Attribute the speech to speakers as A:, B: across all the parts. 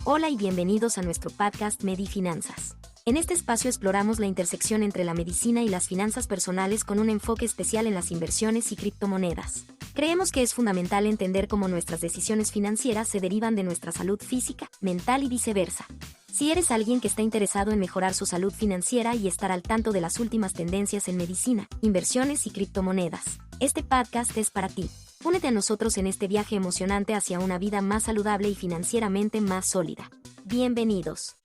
A: Hola y bienvenidos a nuestro podcast Medifinanzas. En este espacio exploramos la intersección entre la medicina y las finanzas personales con un enfoque especial en las inversiones y criptomonedas. Creemos que es fundamental entender cómo nuestras decisiones financieras se derivan de nuestra salud física, mental y viceversa. Si eres alguien que está interesado en mejorar su salud financiera y estar al tanto de las últimas tendencias en medicina, inversiones y criptomonedas, este podcast es para ti. Únete a nosotros en este viaje emocionante hacia una vida más saludable y financieramente más sólida. Bienvenidos.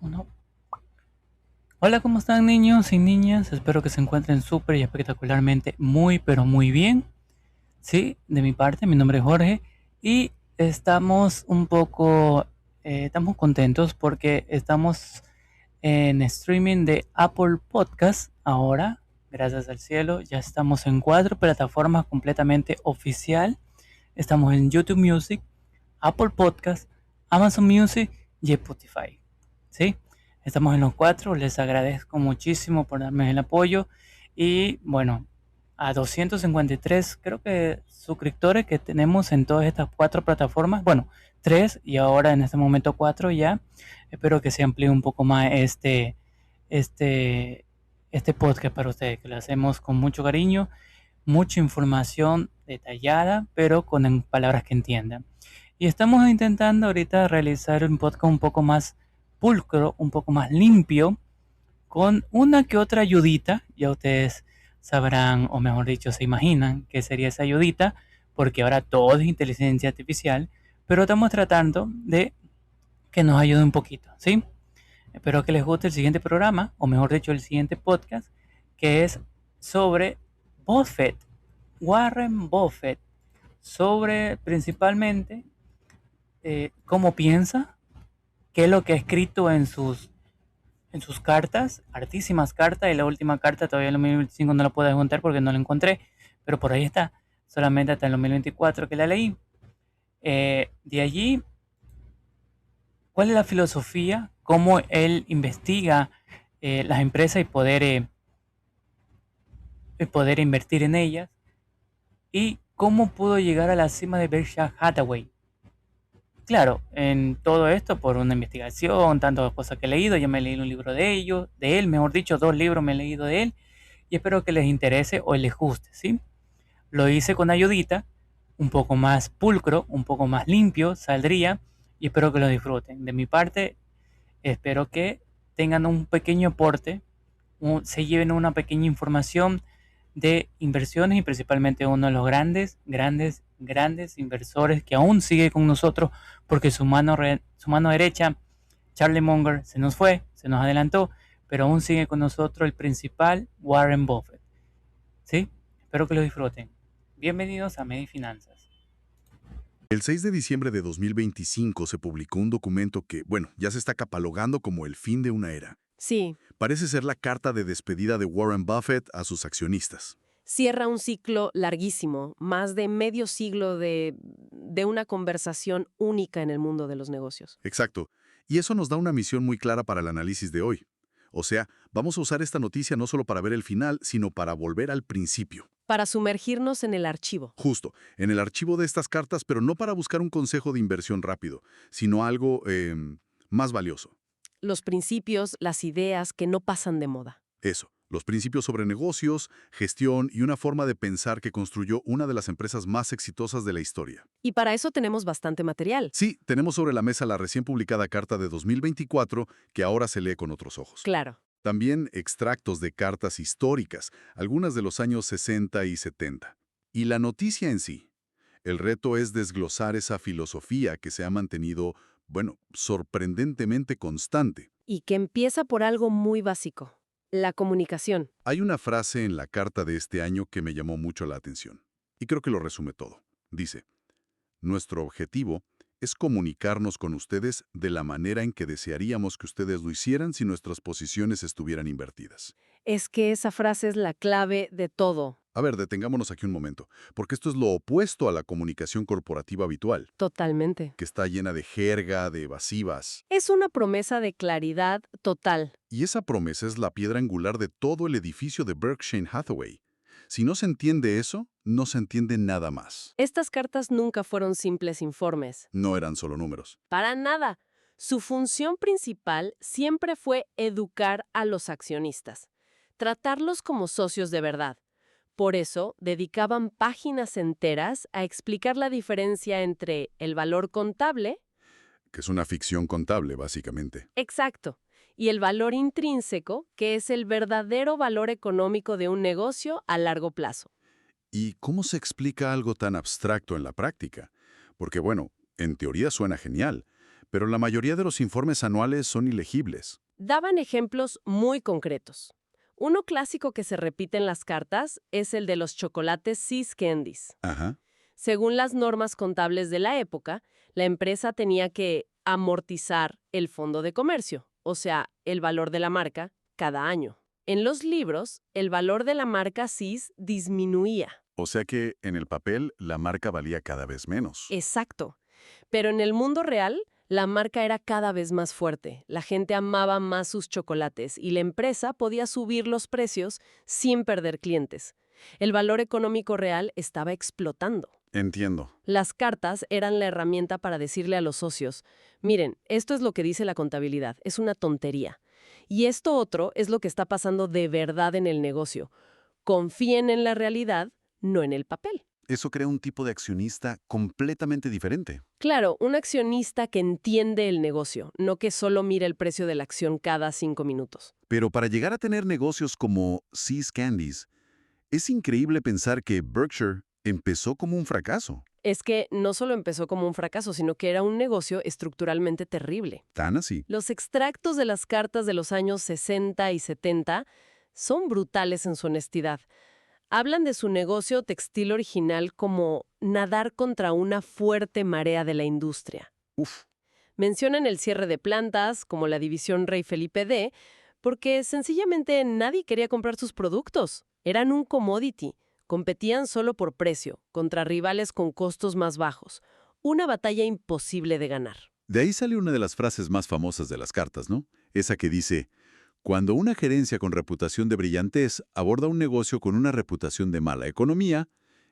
B: Uno. Hola, ¿cómo están niños y niñas? Espero que se encuentren súper y espectacularmente muy, pero muy bien. Sí, de mi parte, mi nombre es Jorge y estamos estamos contentos porque estamos en streaming de Apple Podcast ahora, gracias al cielo. Ya estamos en 4 plataformas completamente oficial. Estamos en YouTube Music, Apple Podcast, Amazon Music y Spotify. ¿Sí? Estamos en los 4, les agradezco muchísimo por darme el apoyo y bueno, a 253 creo que suscriptores que tenemos en todas estas 4 plataformas, bueno, 3 y ahora en este momento 4 ya. Espero que se amplíe un poco más este, este podcast para ustedes, que lo hacemos con mucho cariño, mucha información detallada, pero con palabras que entiendan. Y estamos intentando ahorita realizar un podcast un poco más pulcro, un poco más limpio, con una que otra ayudita. Ya ustedes sabrán, o mejor dicho, se imaginan qué sería esa ayudita, porque ahora todo es inteligencia artificial, pero estamos tratando de que nos ayude un poquito, ¿sí? Espero que les guste el siguiente programa, o mejor dicho, el siguiente podcast, que es sobre Buffett, Warren Buffett, sobre principalmente cómo piensa, qué es lo que ha escrito en sus cartas, hartísimas cartas, y la última carta todavía en el 2025 no la puedo juntar porque no la encontré, pero por ahí está, solamente hasta el 2024 que la leí. De allí, ¿cuál es la filosofía? ¿Cómo él investiga las empresas y poder invertir en ellas? ¿Y cómo pudo llegar a la cima de Berkshire Hathaway? Claro, en todo esto por una investigación, tantas cosas que he leído, yo me he leído un libro de él, mejor dicho, 2 libros me he leído de él, y espero que les interese o les guste, ¿sí? Lo hice con ayudita, un poco más pulcro, un poco más limpio, saldría, y espero que lo disfruten. De mi parte, espero que tengan un pequeño aporte, se lleven una pequeña información de inversiones y principalmente uno de los grandes inversores que aún sigue con nosotros porque su mano derecha, Charlie Munger, se nos fue, se nos adelantó, pero aún sigue con nosotros el principal, Warren Buffett. ¿Sí? Espero que lo disfruten. Bienvenidos a Medifinanzas.
C: El 6 de diciembre de 2025 se publicó un documento que, bueno, ya se está catalogando como el fin de una era.
D: Sí,
C: Parece ser la carta de despedida de Warren Buffett a sus accionistas.
D: cierra un ciclo larguísimo, más de medio siglo de una conversación única en el mundo de los negocios.
C: Exacto. Y eso nos da una misión muy clara para el análisis de hoy. O sea, vamos a usar esta noticia no solo para ver el final, sino para volver al principio.
D: Para sumergirnos en el archivo.
C: Justo, en el archivo de estas cartas, pero no para buscar un consejo de inversión rápido, sino algo más valioso.
D: Los principios, las ideas que no pasan de moda.
C: Eso, los principios sobre negocios, gestión y una forma de pensar que construyó una de las empresas más exitosas de la historia.
D: Y para eso tenemos bastante material.
C: Sí, tenemos sobre la mesa la recién publicada carta de 2024 que ahora se lee con otros ojos.
D: Claro.
C: También extractos de cartas históricas, algunas de los años 60 y 70. Y la noticia en sí. El reto es desglosar esa filosofía que se ha mantenido, bueno, sorprendentemente constante.
D: Y que empieza por algo muy básico. La comunicación.
C: Hay una frase en la carta de este año que me llamó mucho la atención, y creo que lo resume todo. Dice, nuestro objetivo es comunicarnos con ustedes de la manera en que desearíamos que ustedes lo hicieran si nuestras posiciones estuvieran invertidas.
D: Es que esa frase es la clave de todo.
C: A ver, detengámonos aquí un momento, porque esto es lo opuesto a la comunicación corporativa habitual,
D: Totalmente.
C: que está llena de jerga, de evasivas.
D: Es una promesa de claridad total.
C: Y esa promesa es la piedra angular de todo el edificio de Berkshire Hathaway. Si no se entiende eso, no se entiende nada más.
D: Estas cartas nunca fueron simples informes.
C: No eran solo números.
D: Para nada. Su función principal siempre fue educar a los accionistas, tratarlos como socios de verdad. Por eso, dedicaban páginas enteras a explicar la diferencia entre el valor contable,
C: Que es una ficción contable, básicamente.
D: exacto, y el valor intrínseco, que es el verdadero valor económico de un negocio a largo plazo.
C: ¿Y cómo se explica algo tan abstracto en la práctica? Porque, bueno, en teoría suena genial, pero la mayoría de los informes anuales son ilegibles.
D: Daban ejemplos muy concretos. Uno clásico que se repite en las cartas es el de los chocolates See's Candies.
C: Ajá.
D: Según las normas contables de la época, la empresa tenía que amortizar el fondo de comercio, o sea, el valor de la marca, cada año. En los libros, el valor de la marca See's disminuía.
C: O sea que, en el papel, la marca valía cada vez menos.
D: Exacto. Pero en el mundo real, la marca era cada vez más fuerte. La gente amaba más sus chocolates y la empresa podía subir los precios sin perder clientes. El valor económico real estaba explotando.
C: Entiendo.
D: Las cartas eran la herramienta para decirle a los socios, miren, esto es lo que dice la contabilidad, es una tontería. Y esto otro es lo que está pasando de verdad en el negocio. Confíen en la realidad, no en el papel.
C: Eso crea un tipo de accionista completamente diferente.
D: Claro, un accionista que entiende el negocio, no que solo mira el precio de la acción cada 5 minutos.
C: Pero para llegar a tener negocios como See's Candies, es increíble pensar que Berkshire empezó como un fracaso.
D: Es que no solo empezó como un fracaso, sino que era un negocio estructuralmente terrible.
C: ¿Tan así?
D: Los extractos de las cartas de los años 60 y 70 son brutales en su honestidad. Hablan de su negocio textil original como nadar contra una fuerte marea de la industria.
C: Uf.
D: Mencionan el cierre de plantas, como la división Rey Felipe D, porque sencillamente nadie quería comprar sus productos. Eran un commodity. Competían solo por precio, contra rivales con costos más bajos. Una batalla imposible de ganar.
C: De ahí sale una de las frases más famosas de las cartas, ¿no? Esa que dice, cuando una gerencia con reputación de brillantez aborda un negocio con una reputación de mala economía,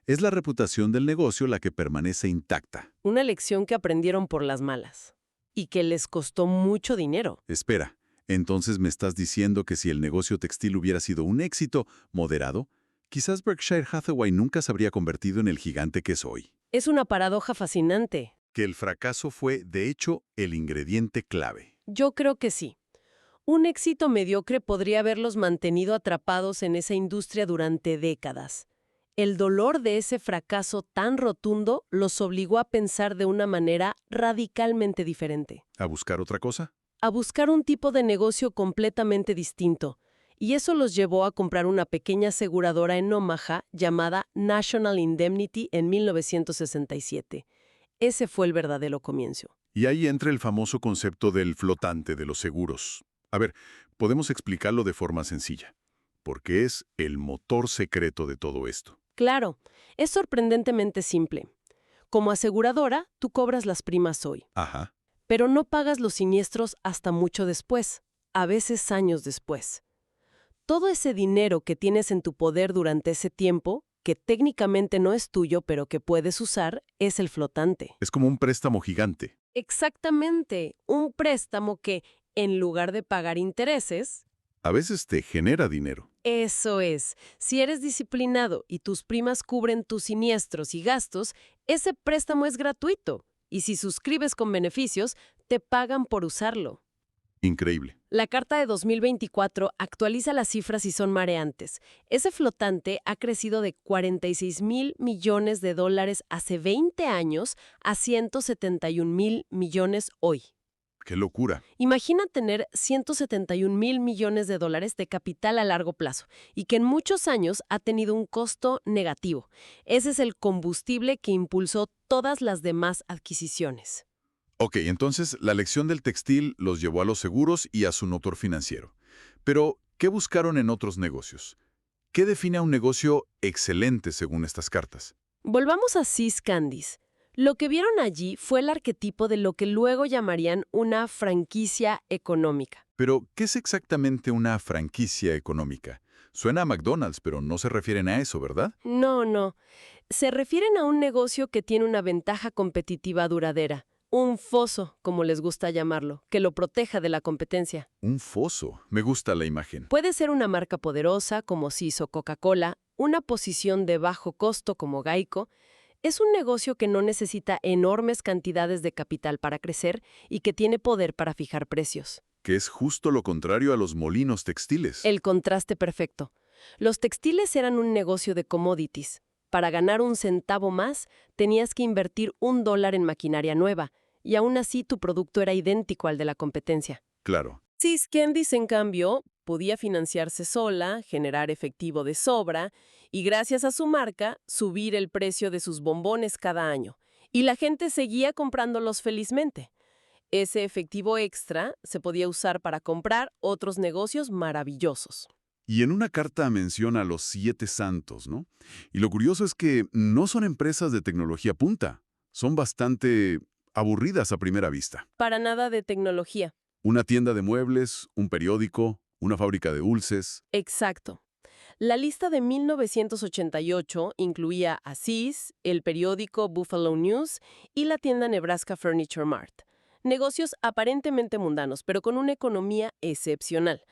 C: es la reputación del negocio la que permanece intacta.
D: Una lección que aprendieron por las malas. Y que les costó mucho dinero.
C: Espera, entonces me estás diciendo que si el negocio textil hubiera sido un éxito moderado, quizás Berkshire Hathaway nunca se habría convertido en el gigante que es hoy.
D: Es una paradoja fascinante.
C: Que el fracaso fue, de hecho, el ingrediente clave.
D: Yo creo que sí. Un éxito mediocre podría haberlos mantenido atrapados en esa industria durante décadas. El dolor de ese fracaso tan rotundo los obligó a pensar de una manera radicalmente diferente.
C: ¿A buscar otra cosa?
D: A buscar un tipo de negocio completamente distinto. Y eso los llevó a comprar una pequeña aseguradora en Omaha llamada National Indemnity en 1967. Ese fue el verdadero comienzo.
C: Y ahí entra el famoso concepto del flotante de los seguros. A ver, podemos explicarlo de forma sencilla, porque es el motor secreto de todo esto.
D: Claro, es sorprendentemente simple. Como aseguradora, tú cobras las primas hoy,
C: Ajá.
D: pero no pagas los siniestros hasta mucho después, a veces años después. Todo ese dinero que tienes en tu poder durante ese tiempo, que técnicamente no es tuyo pero que puedes usar, es el flotante.
C: Es como un préstamo gigante.
D: Exactamente, un préstamo que, en lugar de pagar intereses,
C: A veces te genera dinero.
D: eso es, si eres disciplinado y tus primas cubren tus siniestros y gastos, ese préstamo es gratuito. Y si suscribes con beneficios, te pagan por usarlo.
C: Increíble.
D: La carta de 2024 actualiza las cifras y son mareantes. Ese flotante ha crecido de $46,000 millones hace 20 años a $171,000 millones hoy.
C: ¡Qué locura!
D: Imagina tener $171,000 millones de capital a largo plazo y que en muchos años ha tenido un costo negativo. Ese es el combustible que impulsó todas las demás adquisiciones.
C: Ok, entonces la lección del textil los llevó a los seguros y a su motor financiero. Pero, ¿qué buscaron en otros negocios? ¿Qué define a un negocio excelente según estas cartas?
D: Volvamos a See's Candies. Lo que vieron allí fue el arquetipo de lo que luego llamarían una franquicia económica.
C: Pero, ¿qué es exactamente una franquicia económica? Suena a McDonald's, pero no se refieren a eso, ¿verdad?
D: No, no. Se refieren a un negocio que tiene una ventaja competitiva duradera. Un foso, como les gusta llamarlo, que lo proteja de la competencia.
C: Un foso. Me gusta la imagen.
D: Puede ser una marca poderosa, como Cis o Coca-Cola, una posición de bajo costo, como Geico. Es un negocio que no necesita enormes cantidades de capital para crecer y que tiene poder para fijar precios.
C: Que es justo lo contrario a los molinos textiles.
D: El contraste perfecto. Los textiles eran un negocio de commodities. Para ganar un centavo más, tenías que invertir $1 en maquinaria nueva, y aún así tu producto era idéntico al de la competencia.
C: Claro.
D: Cis Candies, en cambio, podía financiarse sola, generar efectivo de sobra y, gracias a su marca, subir el precio de sus bombones cada año. Y la gente seguía comprándolos felizmente. Ese efectivo extra se podía usar para comprar otros negocios maravillosos.
C: Y en una carta menciona a los 7 santos, ¿no? Y lo curioso es que no son empresas de tecnología punta. Son bastante aburridas a primera vista.
D: Para nada de tecnología.
C: Una tienda de muebles, un periódico, una fábrica de dulces.
D: Exacto. La lista de 1988 incluía a Cis, el periódico Buffalo News y la tienda Nebraska Furniture Mart. Negocios aparentemente mundanos, pero con una economía excepcional.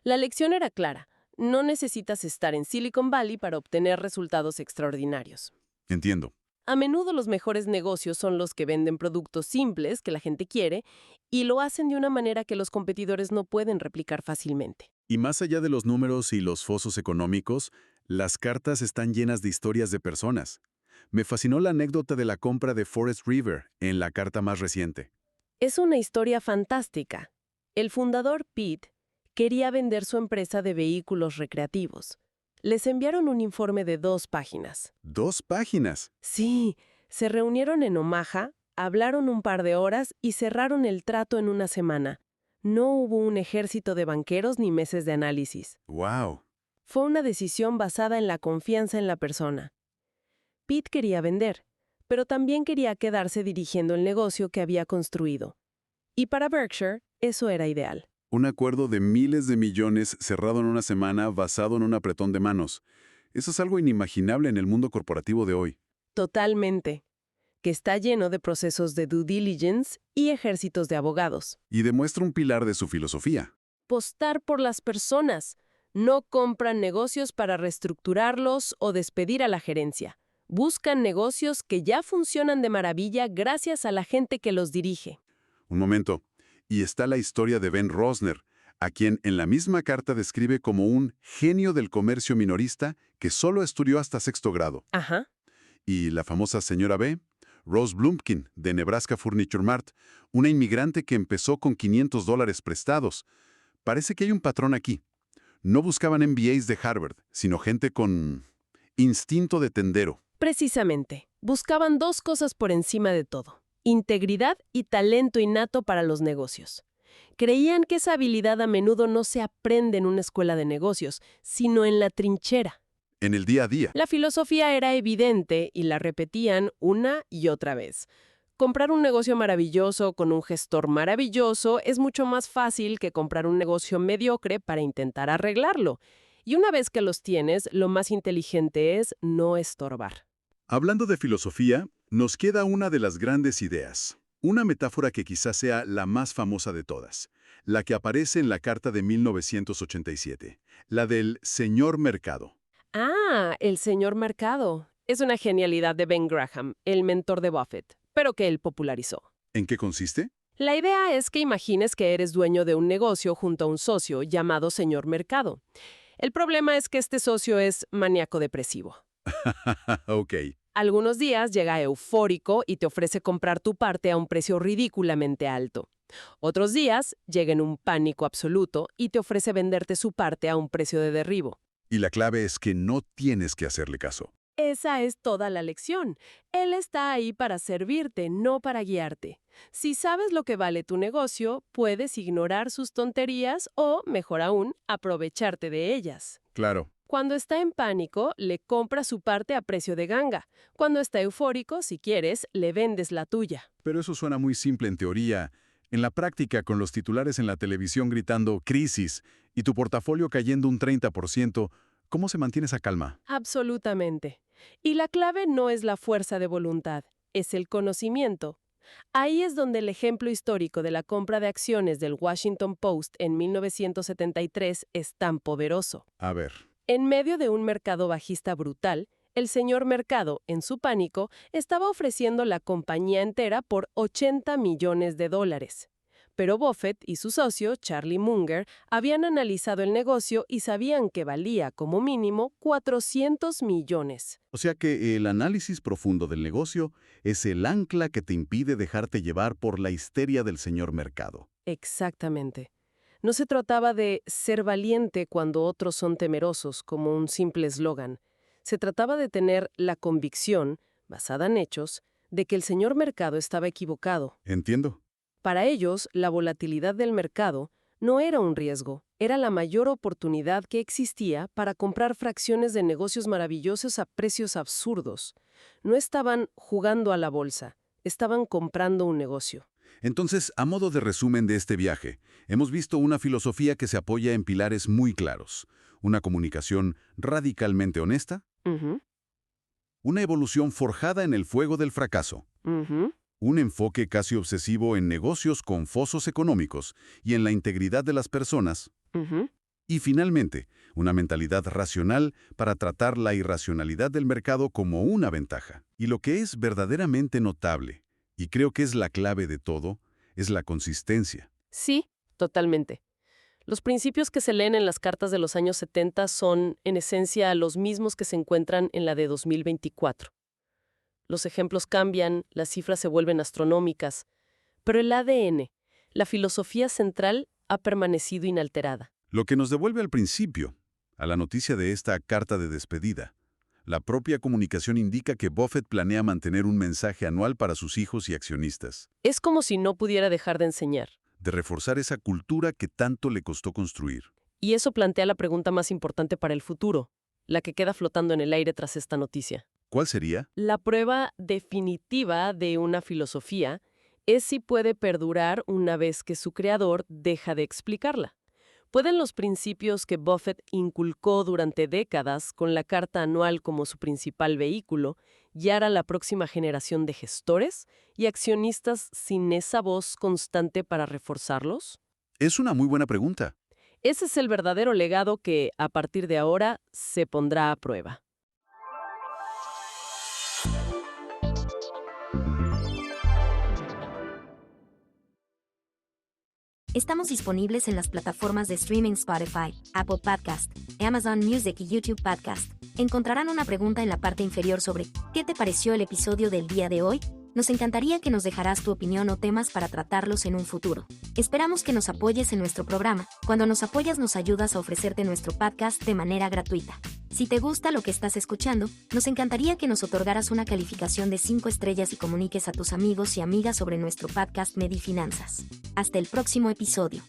D: La lección era clara. No necesitas estar en Silicon Valley para obtener resultados extraordinarios.
C: Entiendo.
D: A menudo los mejores negocios son los que venden productos simples que la gente quiere y lo hacen de una manera que los competidores no pueden replicar fácilmente.
C: Y más allá de los números y los fosos económicos, las cartas están llenas de historias de personas. Me fascinó la anécdota de la compra de Forest River en la carta más reciente.
D: Es una historia fantástica. El fundador Pete quería vender su empresa de vehículos recreativos. Les enviaron un informe de 2 páginas.
C: ¿2 páginas?
D: Sí, se reunieron en Omaha, hablaron un par de horas y cerraron el trato en una semana. No hubo un ejército de banqueros ni meses de análisis.
C: ¡Wow!
D: Fue una decisión basada en la confianza en la persona. Pete quería vender, pero también quería quedarse dirigiendo el negocio que había construido. Y para Berkshire, eso era ideal.
C: Un acuerdo de miles de millones cerrado en una semana basado en un apretón de manos. Eso es algo inimaginable en el mundo corporativo de hoy.
D: Totalmente. Que está lleno de procesos de due diligence y ejércitos de abogados.
C: Y demuestra un pilar de su filosofía.
D: Apostar por las personas. No compran negocios para reestructurarlos o despedir a la gerencia. Buscan negocios que ya funcionan de maravilla gracias a la gente que los dirige.
C: Un momento. Y está la historia de Ben Rosner, a quien en la misma carta describe como un genio del comercio minorista que solo estudió hasta 6º grado.
D: Ajá.
C: Y la famosa señora B, Rose Blumpkin, de Nebraska Furniture Mart, una inmigrante que empezó con $500 prestados. Parece que hay un patrón aquí. No buscaban MBAs de Harvard, sino gente con instinto de tendero.
D: Precisamente. Buscaban 2 cosas por encima de todo: integridad y talento innato para los negocios. Creían que esa habilidad a menudo no se aprende en una escuela de negocios, sino en la trinchera.
C: En el día a día.
D: La filosofía era evidente y la repetían una y otra vez. Comprar un negocio maravilloso con un gestor maravilloso es mucho más fácil que comprar un negocio mediocre para intentar arreglarlo. Y una vez que los tienes, lo más inteligente es no estorbar.
C: Hablando de filosofía, nos queda una de las grandes ideas. Una metáfora que quizás sea la más famosa de todas. La que aparece en la carta de 1987. La del señor mercado.
D: Ah, el señor mercado. Es una genialidad de Ben Graham, el mentor de Buffett, pero que él popularizó.
C: ¿En qué consiste?
D: La idea es que imagines que eres dueño de un negocio junto a un socio llamado señor mercado. El problema es que este socio es maníaco depresivo.
C: Ok.
D: Algunos días llega eufórico y te ofrece comprar tu parte a un precio ridículamente alto. Otros días llega en un pánico absoluto y te ofrece venderte su parte a un precio de derribo.
C: Y la clave es que no tienes que hacerle caso.
D: Esa es toda la lección. Él está ahí para servirte, no para guiarte. Si sabes lo que vale tu negocio, puedes ignorar sus tonterías o, mejor aún, aprovecharte de ellas.
C: Claro.
D: Cuando está en pánico, le compras su parte a precio de ganga. Cuando está eufórico, si quieres, le vendes la tuya.
C: Pero eso suena muy simple en teoría. En la práctica, con los titulares en la televisión gritando «crisis» y tu portafolio cayendo un 30%, ¿Cómo se mantiene esa calma?
D: Absolutamente. Y la clave no es la fuerza de voluntad, es el conocimiento. Ahí es donde el ejemplo histórico de la compra de acciones del Washington Post en 1973 es tan poderoso.
C: A ver,
D: En medio de un mercado bajista brutal, el señor Mercado, en su pánico, estaba ofreciendo la compañía entera por $80 millones. Pero Buffett y su socio, Charlie Munger, habían analizado el negocio y sabían que valía, como mínimo, 400 millones.
C: o sea que el análisis profundo del negocio es el ancla que te impide dejarte llevar por la histeria del señor mercado.
D: Exactamente. No se trataba de ser valiente cuando otros son temerosos, como un simple eslogan. Se trataba de tener la convicción, basada en hechos, de que el señor Mercado estaba equivocado.
C: ¿Entiendo?
D: Para ellos, la volatilidad del mercado no era un riesgo, era la mayor oportunidad que existía para comprar fracciones de negocios maravillosos a precios absurdos. No estaban jugando a la bolsa, estaban comprando un negocio.
C: Entonces, a modo de resumen de este viaje, hemos visto una filosofía que se apoya en pilares muy claros, una comunicación radicalmente honesta,
D: Ujú,
C: una evolución forjada en el fuego del fracaso,
D: ujú.
C: un enfoque casi obsesivo en negocios con fosos económicos y en la integridad de las personas,
D: Ujú.
C: y finalmente, una mentalidad racional para tratar la irracionalidad del mercado como una ventaja. Y lo que es verdaderamente notable, y creo que es la clave de todo, es la consistencia.
D: Sí, totalmente. Los principios que se leen en las cartas de los años 70 son, en esencia, los mismos que se encuentran en la de 2024. Los ejemplos cambian, las cifras se vuelven astronómicas, pero el ADN, la filosofía central, ha permanecido inalterada.
C: Lo que nos devuelve al principio, a la noticia de esta carta de despedida. La propia comunicación indica que Buffett planea mantener un mensaje anual para sus hijos y accionistas,
D: Es como si no pudiera dejar de enseñar.
C: de reforzar esa cultura que tanto le costó construir.
D: Y eso plantea la pregunta más importante para el futuro, la que queda flotando en el aire tras esta noticia.
C: ¿Cuál sería?
D: La prueba definitiva de una filosofía es si puede perdurar una vez que su creador deja de explicarla. ¿Pueden los principios que Buffett inculcó durante décadas con la carta anual como su principal vehículo guiar a la próxima generación de gestores y accionistas sin esa voz constante para reforzarlos?
C: Es una muy buena pregunta.
D: Ese es el verdadero legado que, a partir de ahora, se pondrá a prueba.
A: Estamos disponibles en las plataformas de streaming Spotify, Apple Podcast, Amazon Music y YouTube Podcast. Encontrarán una pregunta en la parte inferior sobre ¿qué te pareció el episodio del día de hoy? Nos encantaría que nos dejaras tu opinión o temas para tratarlos en un futuro. Esperamos que nos apoyes en nuestro programa. Cuando nos apoyas nos ayudas a ofrecerte nuestro podcast de manera gratuita. Si te gusta lo que estás escuchando, nos encantaría que nos otorgaras una calificación de 5 estrellas y comuniques a tus amigos y amigas sobre nuestro podcast Medifinanzas. Hasta el próximo episodio.